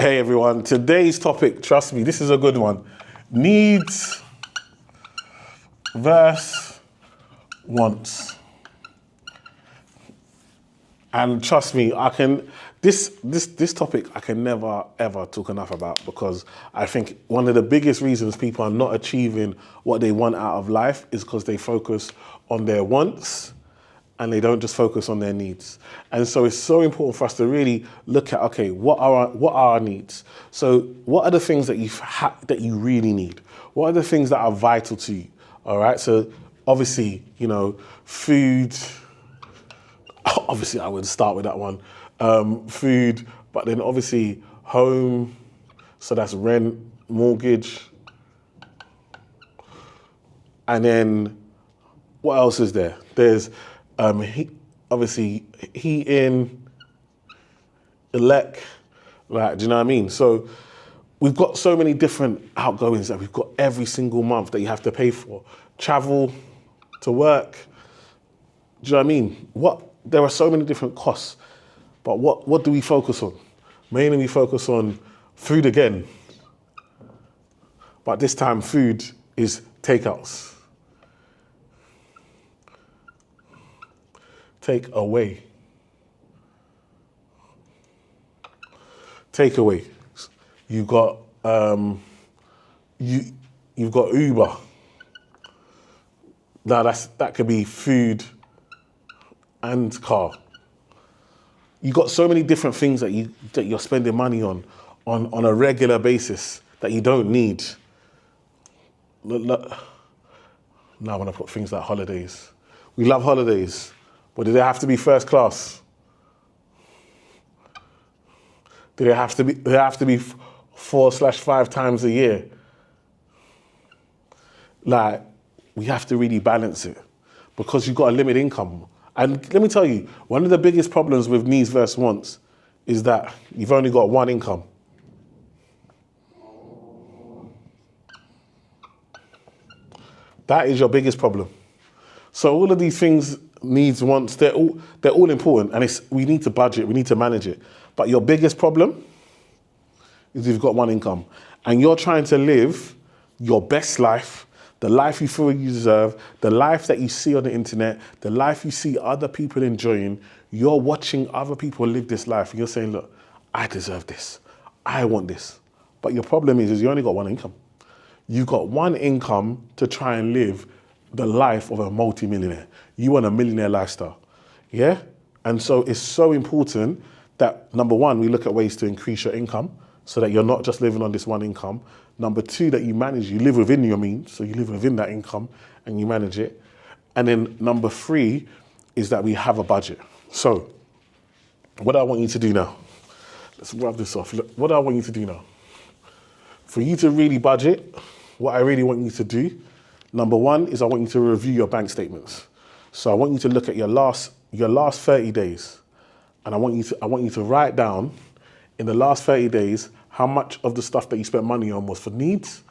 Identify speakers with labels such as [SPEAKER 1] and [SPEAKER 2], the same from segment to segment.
[SPEAKER 1] Hey everyone, today's topic, trust me, this is a good one. Needs versus wants. And trust me, this topic I can never ever talk enough about, because I think one of the biggest reasons people are not achieving what they want out of life is because they focus on their wants and they don't just focus on their needs. And so it's so important for us to really look at, okay, what are our needs? So what are the things that that you really need? What are the things that are vital to you? All right, so obviously, food. Obviously, I would start with that one. Food, but then obviously home, so that's rent, mortgage. And then what else is there? There's obviously heating, elect, right? Do you know what I mean? So we've got so many different outgoings that we've got every single month that you have to pay for. Travel to work. Do you know what I mean? There are so many different costs, but what do we focus on? Mainly we focus on food again, but this time food is takeouts. Take away. Takeaway. You've got you've got Uber. Now that could be food and car. You got so many different things that you're spending money on a regular basis that you don't need. Now I want to put things like holidays. We love holidays, but do they have to be first class? Do they have to be 4/5 times a year? Like, we have to really balance it, because you've got a limited income. And let me tell you, one of the biggest problems with needs versus wants is that you've only got one income. That is your biggest problem. So all of these things, needs, wants, they're all important, and we need to budget, we need to manage it. But your biggest problem is you've got one income, and you're trying to live your best life, the life you feel you deserve, the life that you see on the internet, the life you see other people enjoying. You're watching other people live this life, and you're saying, look, I deserve this. I want this. But your problem is you only got one income. You've got one income to try and live the life of a multi-millionaire. You want a millionaire lifestyle, yeah? And so it's so important that, number one, we look at ways to increase your income so that you're not just living on this one income. Number two, that you live within your means, so you live within that income and you manage it. And then number three is that we have a budget. So what I want you to do now, let's rub this off. Look, what I want you to do now, for you to really budget, what I really want you to do, number one is I want you to review your bank statements. So I want you to look at your last 30 days. And I want you to write down in the last 30 days how much of the stuff that you spent money on was for needs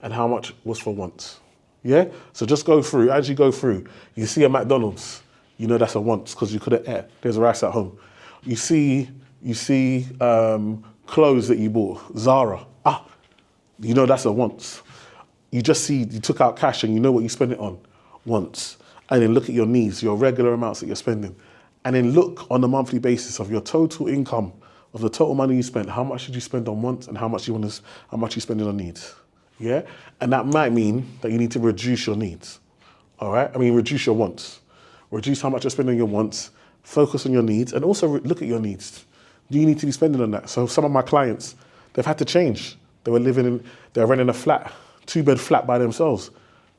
[SPEAKER 1] and how much was for wants. Yeah? So just go through. As you go through, you see a McDonald's, you know that's a wants because you could have ate. There's rice at home. You see clothes that you bought, Zara. You know that's a wants. You took out cash and you know what you spend it on, wants. And then look at your needs, your regular amounts that you're spending. And then look on a monthly basis of your total income, of the total money you spent, how much did you spend on wants and how much you spending on needs. Yeah? And that might mean that you need to reduce your needs. All right? Reduce your wants. Reduce how much you're spending on your wants, focus on your needs, and also look at your needs. Do you need to be spending on that? So some of my clients, they've had to change. They're renting a flat, 2-bed flat by themselves.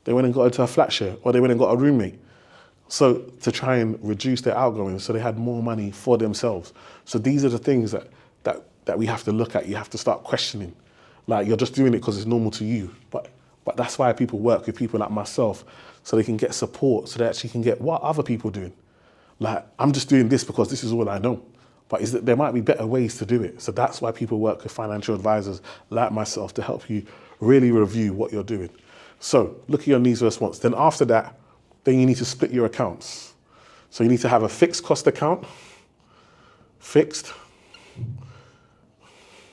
[SPEAKER 1] They went and got into a flat share, or they went and got a roommate. So to try and reduce their outgoings, so they had more money for themselves. So these are the things that we have to look at. You have to start questioning. Like, you're just doing it because it's normal to you. But that's why people work with people like myself, so they can get support, so they actually can get what other people are doing. Like, I'm just doing this because this is all I know. But there might be better ways to do it. So that's why people work with financial advisors like myself, to help you really review what you're doing. So look at your needs versus wants. Then after that, then you need to split your accounts. So you need to have a fixed cost account, fixed,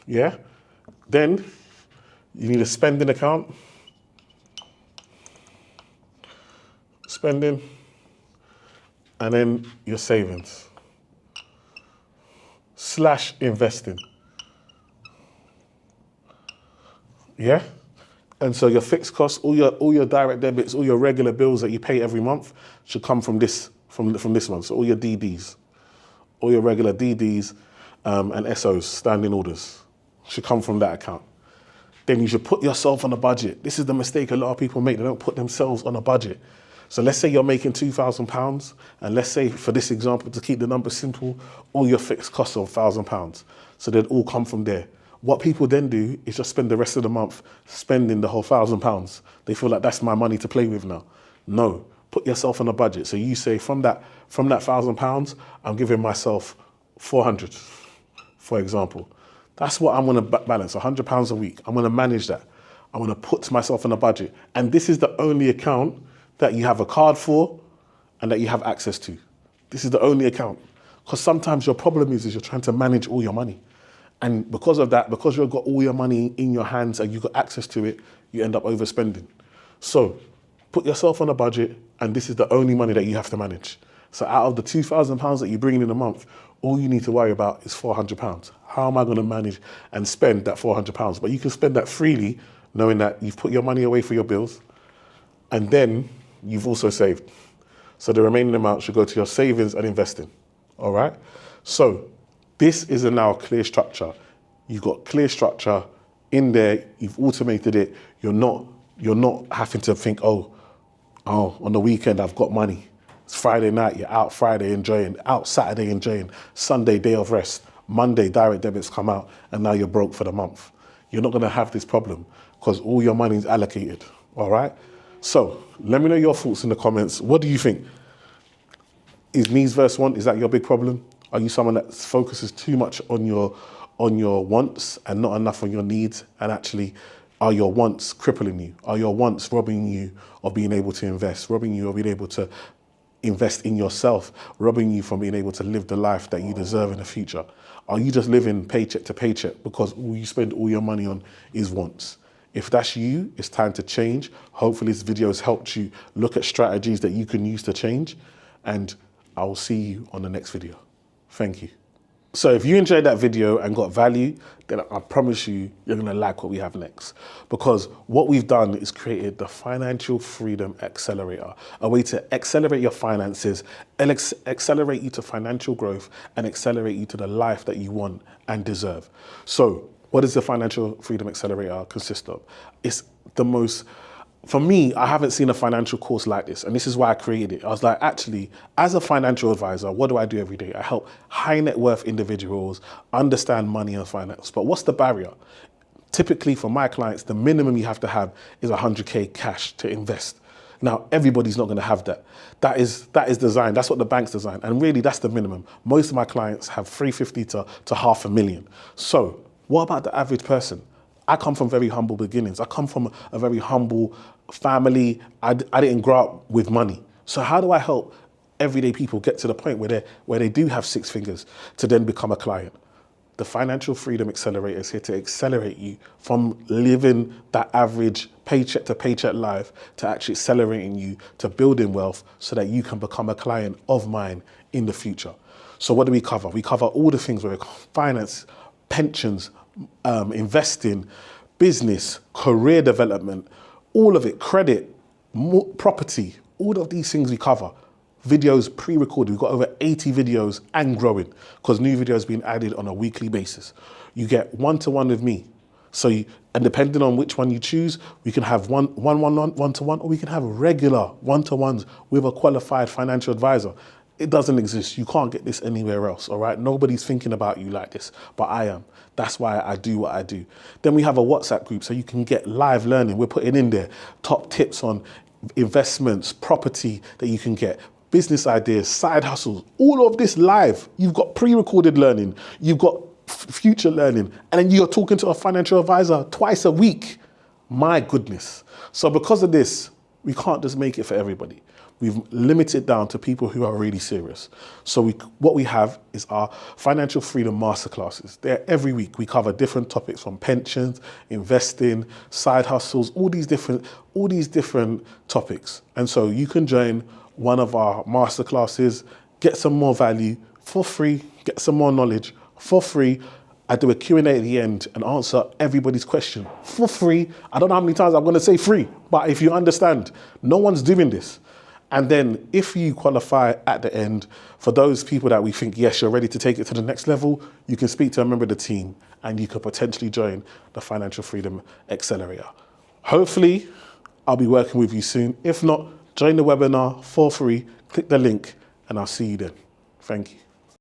[SPEAKER 1] Yeah? Then you need a spending account. Spending. And then your savings. / investing. Yeah? And so your fixed costs, all your direct debits, all your regular bills that you pay every month should come from this one. So all your DDs, all your regular DDs and SOs, standing orders, should come from that account. Then you should put yourself on a budget. This is the mistake a lot of people make. They don't put themselves on a budget. So let's say you're making £2,000, and let's say, for this example, to keep the numbers simple, all your fixed costs are £1,000. So they'd all come from there. What people then do is just spend the rest of the month spending the whole £1,000. They feel like that's my money to play with now. No, put yourself on a budget. So you say from that £1,000, I'm giving myself 400, for example. That's what I'm gonna balance, £100 a week. I'm gonna manage that. I'm gonna put myself on a budget. And this is the only account that you have a card for and that you have access to. This is the only account. Because sometimes your problem is you're trying to manage all your money. And because of that, because you've got all your money in your hands and you've got access to it, you end up overspending. So put yourself on a budget, and this is the only money that you have to manage. So out of the £2,000 that you bring in a month, all you need to worry about is £400. How am I going to manage and spend that £400? But you can spend that freely, knowing that you've put your money away for your bills, and then you've also saved. So the remaining amount should go to your savings and investing. All right? So this is a now clear structure. You've got clear structure in there. You've automated it. You're not having to think, oh, on the weekend I've got money. It's Friday night, you're out Friday enjoying, out Saturday enjoying, Sunday day of rest, Monday direct debits come out, and now you're broke for the month. You're not gonna have this problem because all your money is allocated, all right? So let me know your thoughts in the comments. What do you think? Is needs versus want, is that your big problem? Are you someone that focuses too much on your wants and not enough on your needs? And actually, are your wants crippling you? Are your wants robbing you of being able to invest, robbing you of being able to invest in yourself, robbing you from being able to live the life that you deserve in the future? Are you just living paycheck to paycheck because all you spend all your money on is wants? If that's you, it's time to change. Hopefully this video has helped you look at strategies that you can use to change, and I will see you on the next video. Thank you. So if you enjoyed that video and got value, then I promise you, you're gonna like what we have next. Because what we've done is created the Financial Freedom Accelerator, a way to accelerate your finances, accelerate you to financial growth, and accelerate you to the life that you want and deserve. So what does the Financial Freedom Accelerator consist of? It's the most, for me, I haven't seen a financial course like this, and this is why I created it. I was like, actually, as a financial advisor, what do I do every day? I help high net worth individuals understand money and finance. But what's the barrier? Typically, for my clients, the minimum you have to have is 100K cash to invest. Now, everybody's not going to have that. That is designed. That's what the bank's designed, and really, that's the minimum. Most of my clients have 350 to $500,000. So, what about the average person? I come from very humble beginnings. I come from a very humble family. I didn't grow up with money. So how do I help everyday people get to the point where they do have six fingers to then become a client? The Financial Freedom Accelerator is here to accelerate you from living that average paycheck to paycheck life to actually accelerating you to building wealth so that you can become a client of mine in the future. So what do we cover? We cover all the things where finance, pensions, investing, business, career development, all of it, credit, property, all of these things we cover. Videos pre-recorded, we've got over 80 videos and growing because new videos being added on a weekly basis. You get one-to-one with me. So, and depending on which one you choose, we can have one-to-one, or we can have regular one-to-ones with a qualified financial advisor. It doesn't exist. You can't get this anywhere else, all right? Nobody's thinking about you like this, but I am. That's why I do what I do. Then we have a WhatsApp group so you can get live learning. We're putting in there top tips on investments, property that you can get, business ideas, side hustles, all of this live. You've got pre-recorded learning, you've got future learning, and then you're talking to a financial advisor twice a week. My goodness. So because of this, We can't just make it for everybody. We've limited down to people who are really serious. So what we have is our Financial Freedom Masterclasses. They're every week. We cover different topics from pensions, investing, side hustles, all these different topics. And so you can join one of our masterclasses, get some more value for free, get some more knowledge for free. I do a Q&A at the end and answer everybody's question for free. I don't know how many times I'm going to say free, but if you understand, no one's doing this. And then if you qualify at the end, for those people that we think, yes, you're ready to take it to the next level, you can speak to a member of the team and you could potentially join the Financial Freedom Accelerator. Hopefully, I'll be working with you soon. If not, join the webinar for free, click the link, and I'll see you then. Thank you.